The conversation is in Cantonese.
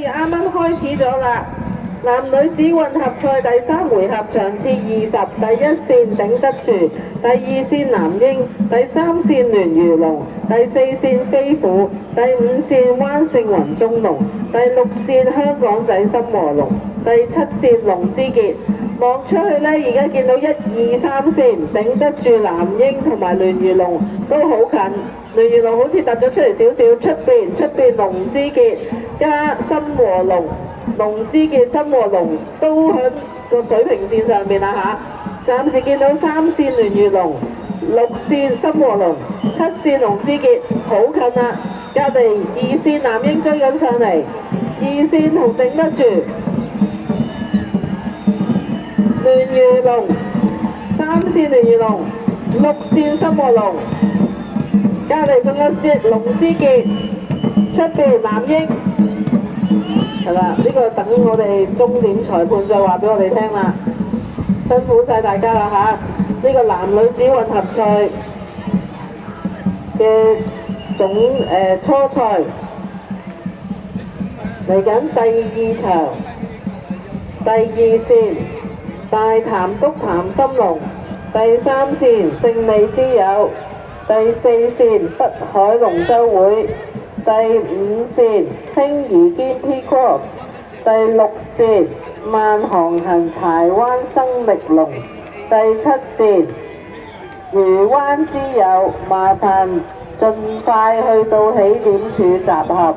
啱啱開始咗啦，男女子混合賽第3回合場次20，第1線頂得住，第2線男嬰，第3線聯魚龍，第4線飛虎，第5線灣勝雲中龍，第6線香港仔深和龍，第7線龍之傑。望出去呢，而家見到1、2、3線頂得住男嬰同埋聯魚龍都好近，聯魚龍好似突咗出嚟少少，出邊龍之傑加深和龍，龍之傑深和龍都喺個水平線上面啦嚇。暫時見到3線聯魚龍、6線深和龍、7線龍之傑好近啦，隔離2線男嬰追緊上嚟，2線同頂得住。聯魚龍3線聯魚龍，6線深和龍，隔離仲有隻龍之傑，出邊男嬰係啦，呢個等我哋終點裁判再話俾我哋聽啦。辛苦晒大家啦嚇！呢個男女子混合賽嘅初賽嚟緊第2場，第2線。大潭篤潭深龍，第3線勝利之友，第4線北海龍舟會，第5線輕宜堅 P Cross， 第6線萬航行柴灣生力龍，第7線漁灣之友，麻煩盡快去到起點處集合。